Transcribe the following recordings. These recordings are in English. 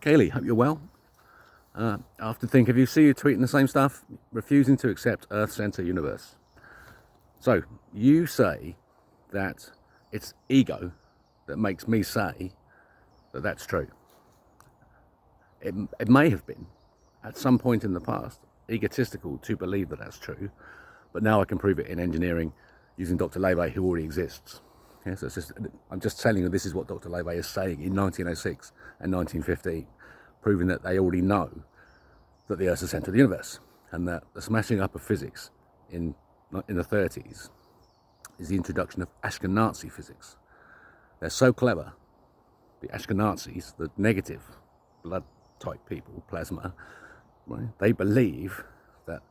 Cayleigh, hope you're well. I often think of you, see you tweeting the same stuff, refusing to accept Earth Center Universe. So, you say that it's ego that makes me say that that's true. It may have been, at some point in the past, egotistical to believe that that's true, but now I can prove it in engineering using Dr. Cayleigh, who already exists. Yeah, so I'm just telling you this is what Dr. Cayleigh is saying in 1906 and 1915, proving that they already know that the Earth's the centre of the universe, and that the smashing up of physics in the 30s is the introduction of Ashkenazi physics. They're so clever, the Ashkenazis, the negative blood type people, plasma, right? They believe that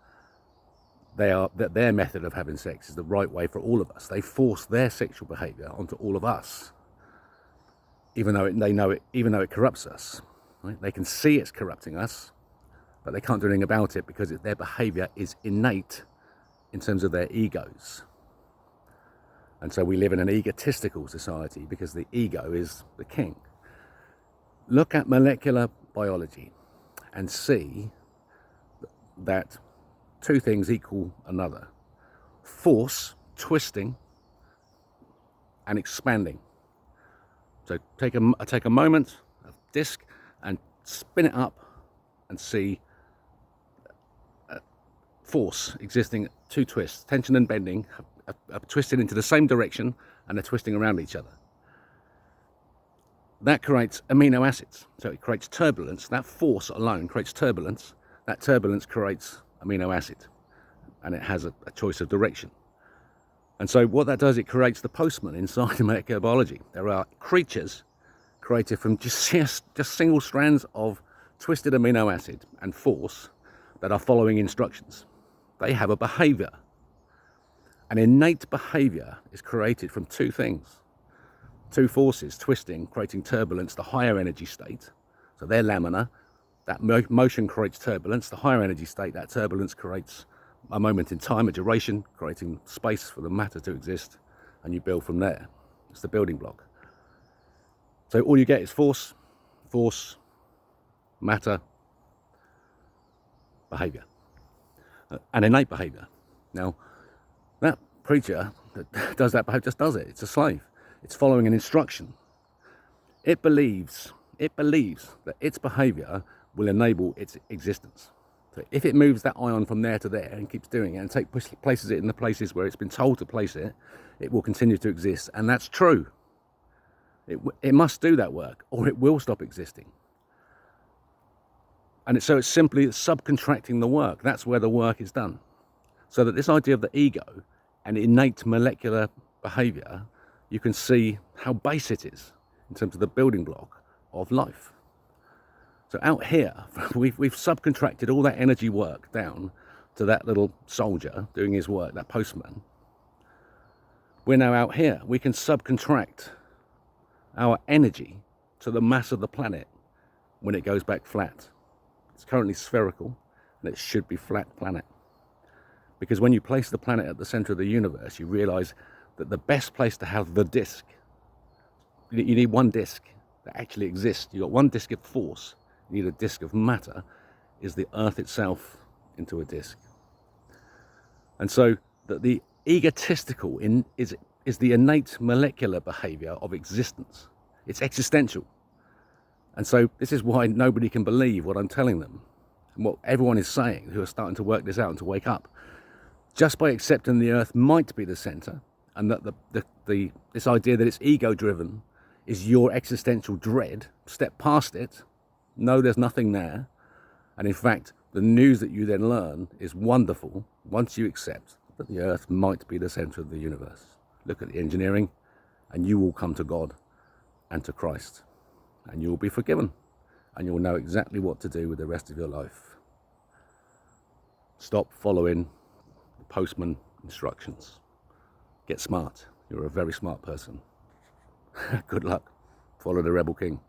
their method of having sex is the right way for all of us. They force their sexual behaviour onto all of us, even though it corrupts us. Right? They can see it's corrupting us, but they can't do anything about it because their behaviour is innate in terms of their egos. And so we live in an egotistical society because the ego is the king. Look at molecular biology and see that two things equal another. Force, twisting, and expanding. So take a moment, a disc, and spin it up and see force existing at two twists, tension and bending, are twisted into the same direction and they're twisting around each other. That creates amino acids. So it creates turbulence. That force alone creates turbulence. That turbulence creates amino acid, and it has a choice of direction. And so what that does, it creates the postman inside molecular biology. There are creatures created from just single strands of twisted amino acid and force that are following instructions. They have a behavior. An innate behavior is created from two things. Two forces twisting, creating turbulence, the higher energy state. So they're laminar. That motion creates turbulence. The higher energy state, that turbulence creates a moment in time, a duration, creating space for the matter to exist, and you build from there. It's the building block. So all you get is force, matter, behavior, an innate behavior. Now, that creature that does that behavior just does it. It's a slave. It's following an instruction. It believes that its behavior will enable its existence. So if it moves that ion from there to there and keeps doing it and places it in the places where it's been told to place it, it will continue to exist. And that's true. It must do that work or it will stop existing. And so it's simply subcontracting the work. That's where the work is done. So that this idea of the ego and innate molecular behavior, you can see how base it is in terms of the building block of life. So out here, we've subcontracted all that energy work down to that little soldier doing his work, that postman. We're now out here. We can subcontract our energy to the mass of the planet when it goes back flat. It's currently spherical, and it should be flat planet. Because when you place the planet at the center of the universe, you realize that the best place to have the disk, you need one disk that actually exists. You've got one disk of force, you need a disk of matter, is the Earth itself into a disk. And so that the egotistical is the innate molecular behavior of existence. It's existential. And so this is why nobody can believe what I'm telling them and what everyone is saying who are starting to work this out and to wake up. Just by accepting the Earth might be the center, and that this idea that it's ego-driven is your existential dread, step past it, know there's nothing there, and in fact, the news that you then learn is wonderful once you accept that the Earth might be the center of the universe. Look at the engineering, and you will come to God and to Christ, and you will be forgiven, and you will know exactly what to do with the rest of your life. Stop following the postman instructions. Get smart. You're a very smart person. Good luck. Follow the Rebel King.